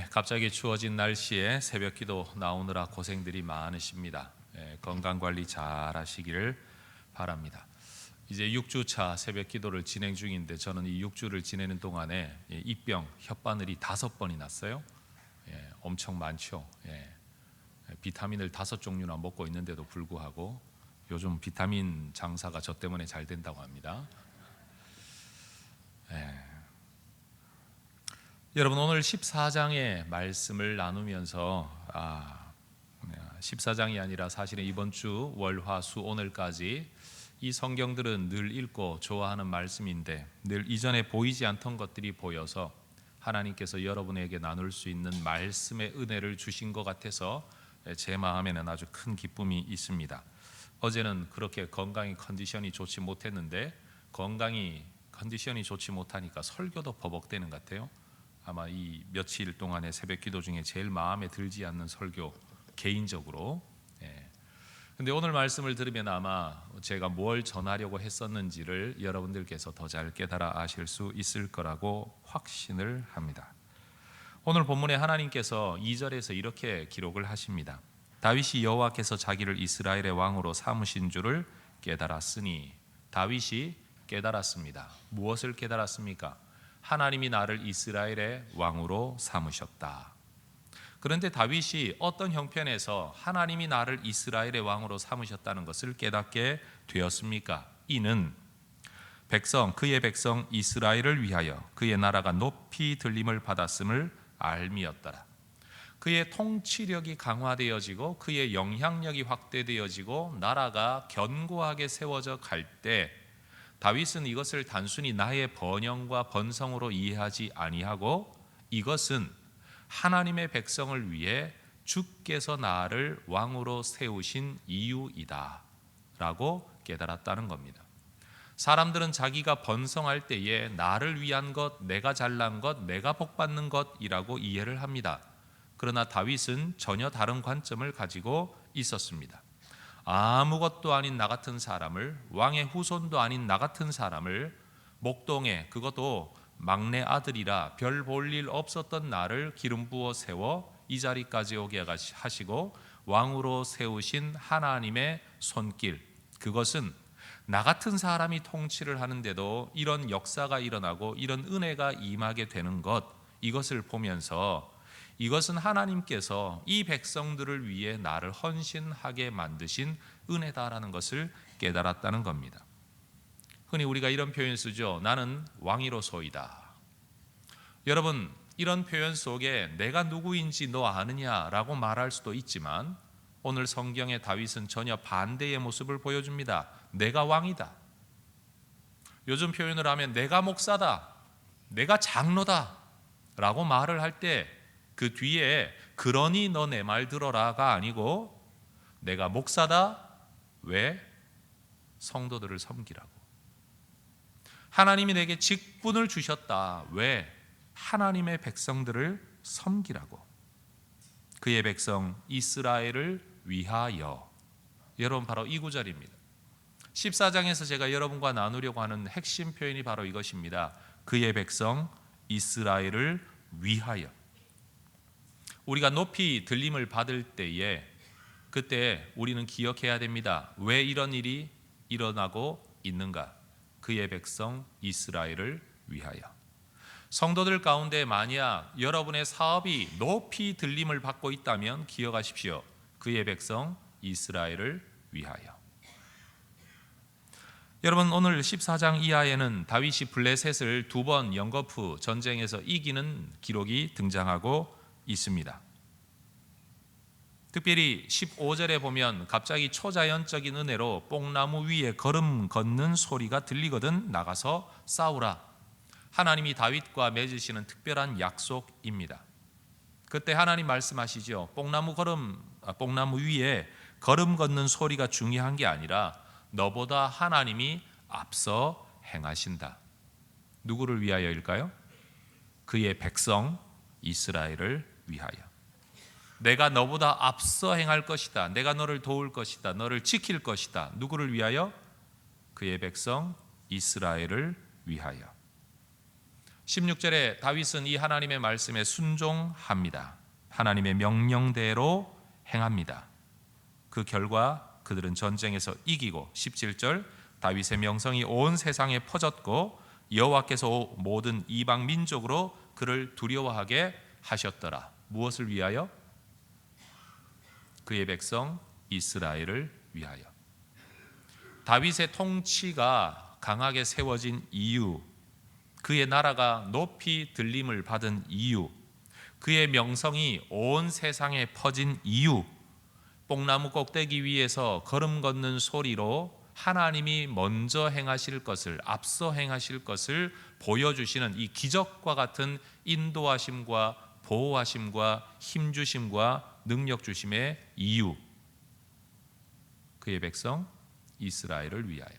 갑자기 추워진 날씨에 새벽 기도 나오느라 고생들이 많으십니다. 건강 관리 잘 하시기를 바랍니다. 이제 6주차 새벽 기도를 진행 중인데 저는 이 6주를 지내는 동안에 입병, 혓바늘이 5번이 났어요. 엄청 많죠. 비타민을 5종류나 먹고 있는데도 불구하고 요즘 비타민 장사가 저 때문에 잘 된다고 합니다. 여러분, 오늘 14장의 말씀을 나누면서 14장이 아니라 사실은 이번 주 월, 화, 수, 오늘까지 이 성경들은 늘 읽고 좋아하는 말씀인데 늘 이전에 보이지 않던 것들이 보여서 하나님께서 여러분에게 나눌 수 있는 말씀의 은혜를 주신 것 같아서 제 마음에는 아주 큰 기쁨이 있습니다. 어제는 그렇게 건강이 컨디션이 좋지 못했는데 컨디션이 좋지 못하니까 설교도 버벅대는 것 같아요. 아마 이 며칠 동안의 새벽 기도 중에 제일 마음에 들지 않는 설교, 개인적으로. 근데 오늘 말씀을 들으면 아마 제가 뭘 전하려고 했었는지를 여러분들께서 더 잘 깨달아 아실 수 있을 거라고 확신을 합니다. 오늘 본문에 하나님께서 2절에서 이렇게 기록을 하십니다. 다윗이 여호와께서 자기를 이스라엘의 왕으로 삼으신 줄을 깨달았으니. 다윗이 깨달았습니다. 무엇을 깨달았습니까? 하나님이 나를 이스라엘의 왕으로 삼으셨다. 그런데 다윗이 어떤 형편에서 하나님이 나를 이스라엘의 왕으로 삼으셨다는 것을 깨닫게 되었습니까? 이는 그의 백성 이스라엘을 위하여 그의 나라가 높이 들림을 받았음을 알미였더라. 그의 통치력이 강화되어지고 그의 영향력이 확대되어지고 나라가 견고하게 세워져 갈 때 다윗은 이것을 단순히 나의 번영과 번성으로 이해하지 아니하고 이것은 하나님의 백성을 위해 주께서 나를 왕으로 세우신 이유이다 라고 깨달았다는 겁니다. 사람들은 자기가 번성할 때에 나를 위한 것, 내가 잘난 것, 내가 복받는 것이라고 이해를 합니다. 그러나 다윗은 전혀 다른 관점을 가지고 있었습니다. 아무것도 아닌 나 같은 사람을, 왕의 후손도 아닌 나 같은 사람을 목동에, 그것도 막내 아들이라 별 볼 일 없었던 나를 기름 부어 세워 이 자리까지 오게 하시고 왕으로 세우신 하나님의 손길, 그것은 나 같은 사람이 통치를 하는데도 이런 역사가 일어나고 이런 은혜가 임하게 되는 것, 이것을 보면서 이것은 하나님께서 이 백성들을 위해 나를 헌신하게 만드신 은혜다라는 것을 깨달았다는 겁니다. 흔히 우리가 이런 표현 쓰죠. 나는 왕이로소이다. 여러분, 이런 표현 속에 내가 누구인지 너 아느냐라고 말할 수도 있지만 오늘 성경의 다윗은 전혀 반대의 모습을 보여줍니다. 내가 왕이다. 요즘 표현을 하면 내가 목사다, 내가 장로다 라고 말을 할 때 그 뒤에 그러니 너 내 말 들어라가 아니고 내가 목사다. 왜? 성도들을 섬기라고. 하나님이 내게 직분을 주셨다. 왜? 하나님의 백성들을 섬기라고. 그의 백성 이스라엘을 위하여. 여러분, 바로 이 구절입니다. 14장에서 제가 여러분과 나누려고 하는 핵심 표현이 바로 이것입니다. 그의 백성 이스라엘을 위하여. 우리가 높이 들림을 받을 때에 그때 우리는 기억해야 됩니다. 왜 이런 일이 일어나고 있는가? 그의 백성 이스라엘을 위하여. 성도들 가운데 만약 여러분의 사업이 높이 들림을 받고 있다면 기억하십시오. 그의 백성 이스라엘을 위하여. 여러분, 오늘 14장 이하에는 다윗이 블레셋을 2번 영겁 후 전쟁에서 이기는 기록이 등장하고 있습니다. 특별히 15절에 보면 갑자기 초자연적인 은혜로 뽕나무 위에 걸음 걷는 소리가 들리거든 나가서 싸우라. 하나님이 다윗과 맺으시는 특별한 약속입니다. 그때 하나님 말씀하시죠. 뽕나무 위에 걸음 걷는 소리가 중요한 게 아니라 너보다 하나님이 앞서 행하신다. 누구를 위하여일까요? 그의 백성 이스라엘을 위하여. 내가 너보다 앞서 행할 것이다. 내가 너를 도울 것이다. 너를 지킬 것이다. 누구를 위하여? 그의 백성 이스라엘을 위하여. 16절에 다윗은 이 하나님의 말씀에 순종합니다. 하나님의 명령대로 행합니다. 그 결과 그들은 전쟁에서 이기고 17절 다윗의 명성이 온 세상에 퍼졌고 여호와께서 모든 이방 민족으로 그를 두려워하게 하셨더라. 무엇을 위하여? 그의 백성 이스라엘을 위하여. 다윗의 통치가 강하게 세워진 이유, 그의 나라가 높이 들림을 받은 이유, 그의 명성이 온 세상에 퍼진 이유, 뽕나무 꼭대기 위에서 걸음 걷는 소리로 하나님이 먼저 행하실 것을, 앞서 행하실 것을 보여주시는 이 기적과 같은 인도하심과 보호하심과 힘주심과 능력주심의 이유, 그의 백성 이스라엘을 위하여.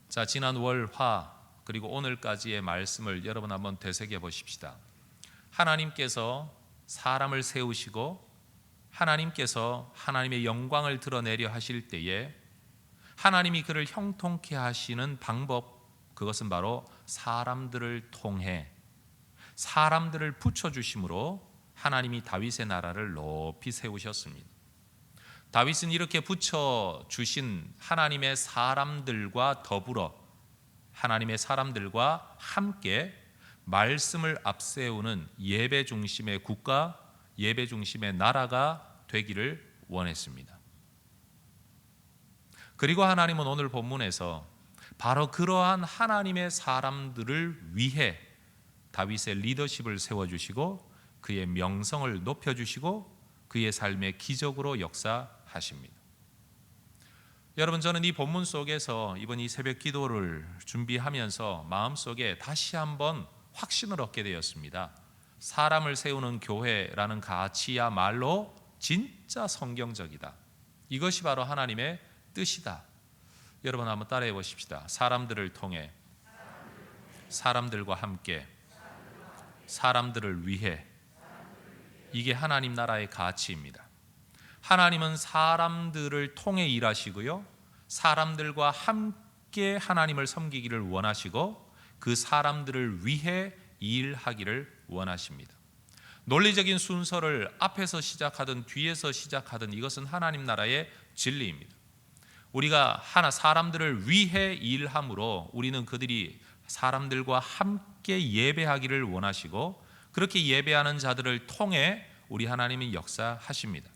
자, 지난 월, 화 그리고 오늘까지의 말씀을 여러분 한번 되새겨 보십시다. 하나님께서 사람을 세우시고 하나님께서 하나님의 영광을 드러내려 하실 때에 하나님이 그를 형통케 하시는 방법, 그것은 바로 사람들을 통해 사람들을 붙여주심으로 하나님이 다윗의 나라를 높이 세우셨습니다. 다윗은 이렇게 붙여주신 하나님의 사람들과 더불어 하나님의 사람들과 함께 말씀을 앞세우는 예배 중심의 국가, 예배 중심의 나라가 되기를 원했습니다. 그리고 하나님은 오늘 본문에서 바로 그러한 하나님의 사람들을 위해 다윗의 리더십을 세워주시고 그의 명성을 높여주시고 그의 삶의 기적으로 역사하십니다. 여러분, 저는 이 본문 속에서 이번 이 새벽 기도를 준비하면서 마음속에 다시 한번 확신을 얻게 되었습니다. 사람을 세우는 교회라는 가치야말로 진짜 성경적이다. 이것이 바로 하나님의 뜻이다. 여러분 한번 따라해 보십시다. 사람들을 통해, 사람들과 함께, 사람들을 위해. 이게 하나님 나라의 가치입니다. 하나님은 사람들을 통해 일하시고요, 사람들과 함께 하나님을 섬기기를 원하시고 그 사람들을 위해 일하기를 원하십니다. 논리적인 순서를 앞에서 시작하든 뒤에서 시작하든 이것은 하나님 나라의 진리입니다. 우리가 사람들을 위해 일함으로 우리는 그들이 사람들과 함께 예배하기를 원하시고 그렇게 예배하는 자들을 통해 우리 하나님이 역사하십니다.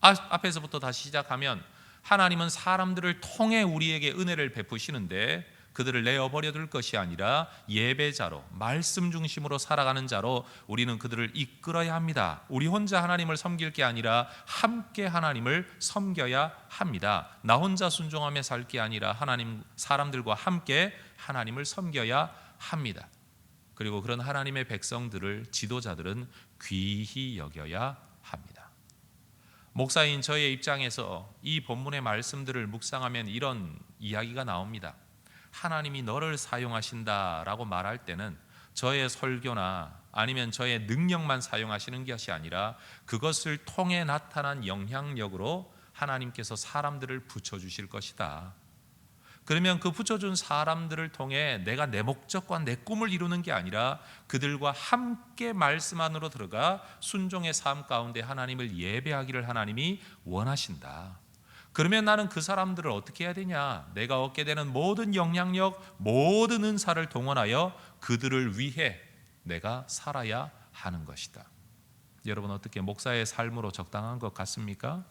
앞에서부터 다시 시작하면 하나님은 사람들을 통해 우리에게 은혜를 베푸시는데 그들을 내어버려 둘 것이 아니라 예배자로, 말씀 중심으로 살아가는 자로 우리는 그들을 이끌어야 합니다. 우리 혼자 하나님을 섬길 게 아니라 함께 하나님을 섬겨야 합니다. 나 혼자 순종하며 살 게 아니라 하나님, 사람들과 함께 하나님을 섬겨야 합니다. 그리고 그런 하나님의 백성들을 지도자들은 귀히 여겨야 합니다. 목사인 저의 입장에서 이 본문의 말씀들을 묵상하면 이런 이야기가 나옵니다. 하나님이 너를 사용하신다라고 말할 때는 저의 설교나 아니면 저의 능력만 사용하시는 것이 아니라 그것을 통해 나타난 영향력으로 하나님께서 사람들을 붙여주실 것이다. 그러면 그 붙여준 사람들을 통해 내가 내 목적과 내 꿈을 이루는 게 아니라 그들과 함께 말씀 안으로 들어가 순종의 삶 가운데 하나님을 예배하기를 하나님이 원하신다. 그러면 나는 그 사람들을 어떻게 해야 되냐? 내가 얻게 되는 모든 영향력, 모든 은사를 동원하여 그들을 위해 내가 살아야 하는 것이다. 여러분, 어떻게 목사의 삶으로 적당한 것 같습니까?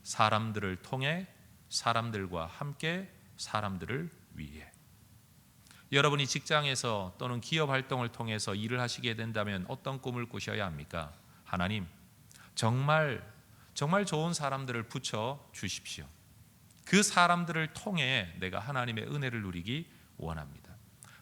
사람들을 통해, 사람들과 함께, 사람들을 위해. 여러분이 직장에서 또는 기업 활동을 통해서 일을 하시게 된다면 어떤 꿈을 꾸셔야 합니까? 하나님, 정말 좋은 사람들을 붙여 주십시오. 그 사람들을 통해 내가 하나님의 은혜를 누리기 원합니다.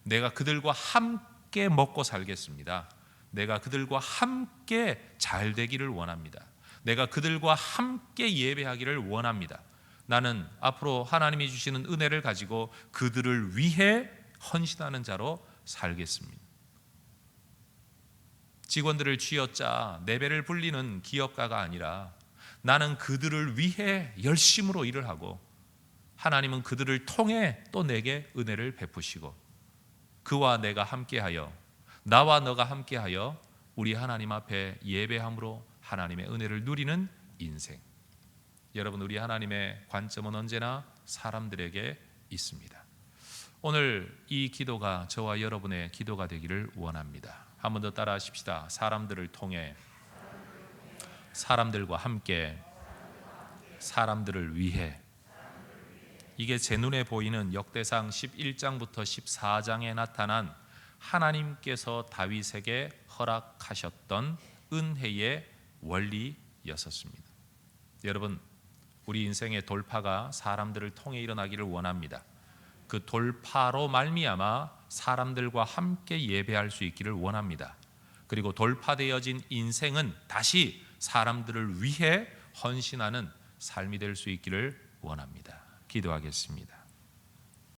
내가 그들과 함께 먹고 살겠습니다. 내가 그들과 함께 잘 되기를 원합니다. 내가 그들과 함께 예배하기를 원합니다. 나는 앞으로 하나님이 주시는 은혜를 가지고 그들을 위해 헌신하는 자로 살겠습니다. 직원들을 쥐어짜 내 배를 불리는 기업가가 아니라 나는 그들을 위해 열심으로 일을 하고 하나님은 그들을 통해 또 내게 은혜를 베푸시고 그와 내가 함께하여, 나와 너가 함께하여 우리 하나님 앞에 예배함으로 하나님의 은혜를 누리는 인생. 여러분, 우리 하나님의 관점은 언제나 사람들에게 있습니다. 오늘 이 기도가 저와 여러분의 기도가 되기를 원합니다. 한 번 더 따라 하십시다. 사람들을 통해, 사람들과 함께, 사람들을 위해. 이게 제 눈에 보이는 역대상 11장부터 14장에 나타난 하나님께서 다윗에게 허락하셨던 은혜의 원리였었습니다. 여러분, 우리 인생의 돌파가 사람들을 통해 일어나기를 원합니다. 그 돌파로 말미암아 사람들과 함께 예배할 수 있기를 원합니다. 그리고 돌파되어진 인생은 다시 사람들을 위해 헌신하는 삶이 될 수 있기를 원합니다. 기도하겠습니다.